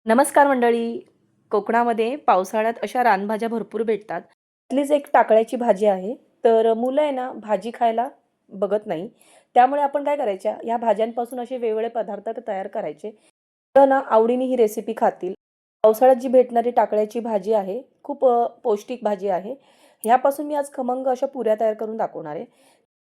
नमस्कार मंडळी. कोकणामध्ये पावसाळ्यात अशा रानभाज्या भरपूर भेटतात. त्यातलीच एक टाकळ्याची भाजी आहे. तर मुलं आहे ना, भाजी खायला बघत नाही. त्यामुळे आपण काय करायच्या, या भाज्यांपासून असे वेगवेगळे पदार्थ तयार करायचे. मुलं ना आवडीने ही रेसिपी खातील. पावसाळ्यात जी भेटणारी टाकळ्याची भाजी आहे, खूप पौष्टिक भाजी आहे. ह्यापासून मी आज खमंग अशा पुऱ्या तयार करून दाखवणार आहे.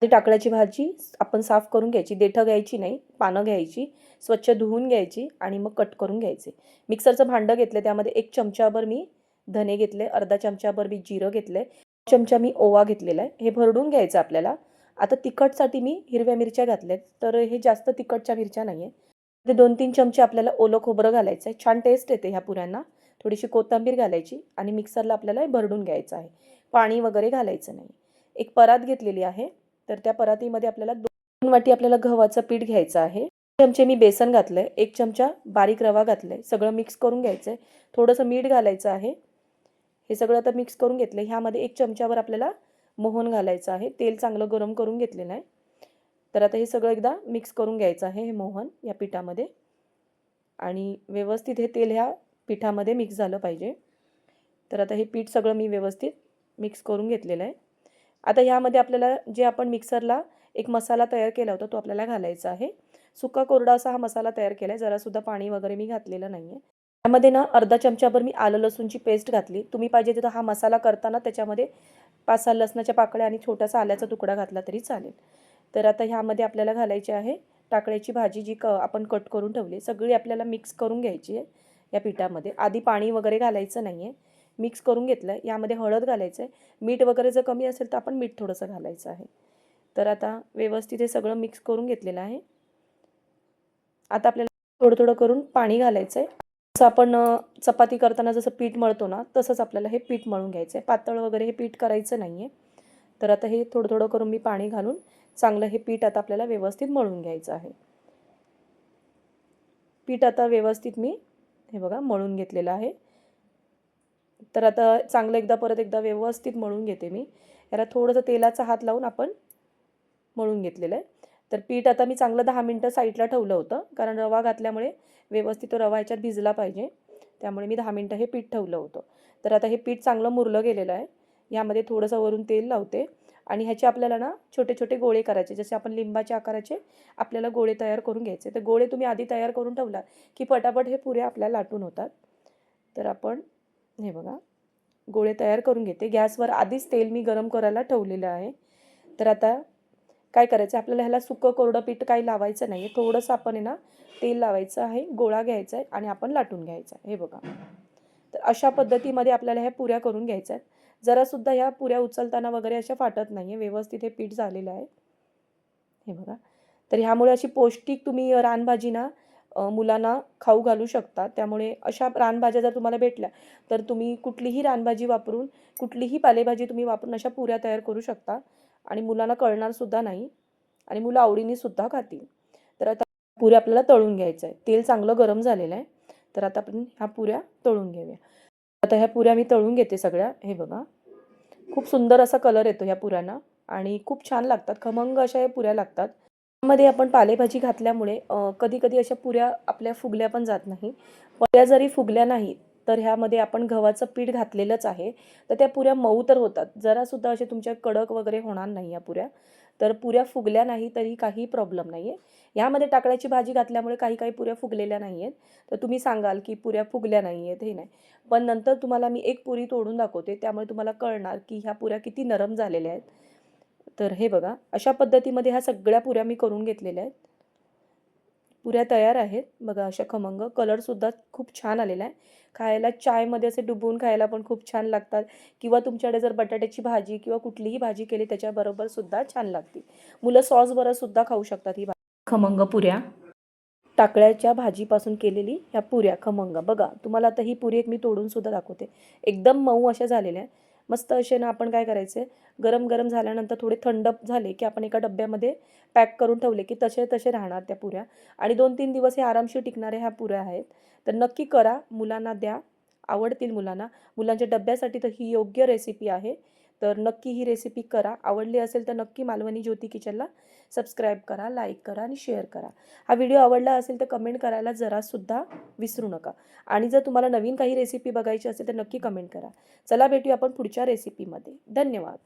ती टाकळ्याची भाजी आपण साफ करून घ्यायची. देठं घ्यायची नाही, पानं घ्यायची, स्वच्छ धुवून घ्यायची आणि मग कट करून घ्यायचे. मिक्सरचं भांडं घेतलं, त्यामध्ये 1 चमचाभर मी धने घेतले, अर्धा चमचाभर मी जिरं घेतलंय, चमचा मी ओवा घेतलेला आहे. हे भरडून घ्यायचं आपल्याला. आता तिखटसाठी मी हिरव्या मिरच्या घातल्यात, तर हे जास्त तिखटच्या मिरच्या नाहीये. ते 2-3 चमचे आपल्याला ओलं खोबरं घालायचं आहे. छान टेस्ट येते ह्या पुऱ्यांना. थोडीशी कोथिंबीर घालायची आणि मिक्सरला आपल्याला हे भरडून घ्यायचं आहे. पाणी वगैरे घालायचं नाही. एक परात घेतलेली आहे. तर त्या परातीमध्ये आपल्याला 2 वाटी आपल्याला गव्हाचं पीठ घ्यायचं आहे. चमचे मी बेसन घातलंय, 1 चमचा बारीक रवा घातलाय. सगळं मिक्स करून घ्यायचंय. थोडंसं मीठ घालायचं आहे. हे सगळं आता मिक्स करून घेतलंय. ह्यामध्ये 1 चमचाभर आपल्याला मोहन घालायचं आहे. तेल चांगलं गरम करून घेतलेलं आहे. तर आता हे सगळं एकदा मिक्स करून घ्यायचं आहे, हे मोहन या पिठामध्ये. आणि व्यवस्थित हे तेल ह्या पिठामध्ये मिक्स झालं पाहिजे. तर आता हे पीठ सगळं मी व्यवस्थित मिक्स करून घेतलेलं आहे. आता ह्यामध्ये आपल्याला जे आपण मिक्सरला एक मसाला तयार केला होता, तो आपल्याला घालायचा आहे. सुका कोरडा असा हा मसाला तयार केला आहे. जरासुद्धा पाणी वगैरे मी घातलेलं नाही आहे. त्यामध्ये ना अर्धा चमचाभर मी आलं लसूणची पेस्ट घातली. तुम्ही पाहिजे तर हा मसाला करताना त्याच्यामध्ये 5-6 लसणाच्या पाकळ्या आणि छोटासा आल्याचा तुकडा घातला तरी चालेल. तर आता ह्यामध्ये आपल्याला घालायची आहे टाकळ्याची भाजी, जी आपण कट करून ठेवली. सगळी आपल्याला मिक्स करून घ्यायची आहे या पिठामध्ये. आधी पाणी वगैरे घालायचं नाही आहे. मिक्स करून घेतलं आहे. यामध्ये हळद घालायचं आहे. मीठ वगैरे जर कमी असेल तर आपण मीठ थोडंसं घालायचं आहे. तर आता व्यवस्थित हे सगळं मिक्स करून घेतलेलं आहे. आता आपल्याला थोडं-थोडं करून पाणी घालायचं आहे. जसं आपण चपाती करताना जसं पीठ मळतो ना, तसंच आपल्याला हे पीठ मळून घ्यायचं आहे. पातळ वगैरे हे पीठ करायचं नाही आहे. तर आता हे थोडं-थोडं करून मी पाणी घालून चांगलं हे पीठ आता आपल्याला व्यवस्थित मळून घ्यायचं आहे. पीठ आता व्यवस्थित मी हे बघा मळून घेतलेलं आहे. तर आता चांगलं परत एकदा व्यवस्थित मळून घेते मी. याला थोडंसं तेलाचा हात लावून आपण मळून घेतलेलं आहे. तर पीठ आता मी चांगलं 10 मिनिटं साईडला ठेवलं होतं. कारण रवा घातल्यामुळे व्यवस्थित तो रवा ह्याच्यात भिजला पाहिजे. त्यामुळे मी 10 मिनिटं हे पीठ ठेवलं होतं. तर आता हे पीठ चांगलं मुरलं गेलेलं आहे. यामध्ये थोडंसं वरून तेल लावते आणि ह्याचे आपल्याला ना छोटे-छोटे गोळे करायचे. जसे आपण लिंबाच्या आकाराचे आपल्याला गोळे तयार करून घ्यायचे. तर गोळे तुम्ही आधी तयार करून ठेवला, की पटापट हे पुऱ्या आपल्याला लाटून होतात. तर आपण हे बघा गोळे तयार करून घेते. गॅसवर आधीच तेल मी गरम करायला ठेवलेलं आहे. तर आता काय करायचं, आपल्याला ह्याला सुकं कोरडं पीठ काही लावायचं नाही आहे. थोडंसं आपण आहे ना तेल लावायचं आहे, गोळा घ्यायचा आहे आणि आपण लाटून घ्यायचं आहे. हे बघा. तर अशा पद्धतीमध्ये आपल्याला ह्या पुऱ्या करून घ्यायच्या आहेत. जरासुद्धा ह्या पुऱ्या उचलताना वगैरे अशा फाटत नाही आहे. व्यवस्थित हे पीठ झालेलं आहे. हे बघा. तर ह्यामुळे अशी पौष्टिक तुम्ही रानभाजी ना मुलांना खाऊ घालू शकता. त्यामुळे अशा रानभाज्या जर तुम्हाला भेटल्या, तर तुम्ही कुठलीही रानभाजी वापरून, कुठलीही पालेभाजी तुम्ही वापरून अशा पुऱ्या तयार करू शकता आणि मुलांना कळणारसुद्धा नाही आणि मुलं आवडीने सुद्धा खातील. तर आता पुऱ्या आपल्याला तळून घ्यायचं आहे. तेल चांगलं गरम झालेलं आहे. तर आता आपण ह्या पुऱ्या तळून घेऊया. आता ह्या पुऱ्या मी तळून घेते सगळ्या. हे बघा. खूप सुंदर असा कलर येतो ह्या पुऱ्यांना आणि खूप छान लागतात. खमंग अशा या पुऱ्या लागतात. मध्ये आपण पालेभाजी घातल्यामुळे कधी-कधी अशा पुऱ्या आपल्या फुगल्या पण जात नाही. पुऱ्या जरी फुगल्या नाही, तर ह्यामध्ये आपण गव्हाचं पीठ घातलेलंच आहे. तर त्या पुऱ्या मऊ तर होतात. जरासुद्धा अशा तुमच्या कडक वगैरे होणार नाही या पुऱ्या. तर पुऱ्या फुगल्या नाही तरी काही प्रॉब्लेम नाही आहे. ह्यामध्ये टाकळ्याची भाजी घातल्यामुळे काही-काही पुऱ्या फुगलेल्या नाही आहेत. तर तुम्ही सांगाल, की पुऱ्या फुगल्या नाही आहेत, हे नाही. पण नंतर तुम्हाला मी एक पुरी तोडून दाखवते. त्यामुळे तुम्हाला कळणार, की ह्या पुऱ्या किती नरम झालेल्या आहेत. तर हे बघा, अशा पद्धतीमध्ये ह्या सगळ्या पुऱ्या मी करून घेतलेल्या आहेत. पुऱ्या तयार आहेत. बघा अशा खमंग. कलरसुद्धा खूप छान आलेला आहे. खायला चायमध्ये असे डुबवून खायला पण खूप छान लागतात किंवा तुमच्याकडे जर बटाट्याची भाजी किंवा कुठलीही भाजी केली त्याच्याबरोबर सुद्धा छान लागते. मुलं सॉसबरोबर सुद्धा खाऊ शकतात ही भाजी. खमंग पुऱ्या. टाकळ्याच्या भाजीपासून केलेली ह्या पुऱ्या खमंग. बघा, तुम्हाला आता ही पुरी एक मी तोडून सुद्धा दाखवते. एकदम मऊ अशा झालेल्या आहे. मस्त असे ना आपण काय करायचे, गरम-गरम झाल्यानंतर थोडे थंड झाले, की आपण एका डब्यामध्ये पॅक करून ठेवले, की तसे तसे राहणार त्या पुऱ्या आणि 2-3 दिवस हे आरामशीर टिकणाऱ्या ह्या पुऱ्या आहेत. तर नक्की करा, मुलांना द्या, आवडतील मुलांना. मुलांच्या डब्यासाठी तर ही योग्य रेसिपी आहे. तर नक्की ही रेसिपी करा. आवडली असेल तर नक्की मालवणी ज्योती किचनला सबस्क्राईब करा, लाईक करा आणि शेअर करा. हा व्हिडिओ आवडला असेल तर कमेंट करायला जरासुद्धा विसरू नका. आणि जर तुम्हाला नवीन काही रेसिपी बघायची असेल तर नक्की कमेंट करा. चला भेटूया आपण पुढच्या रेसिपीमध्ये. धन्यवाद.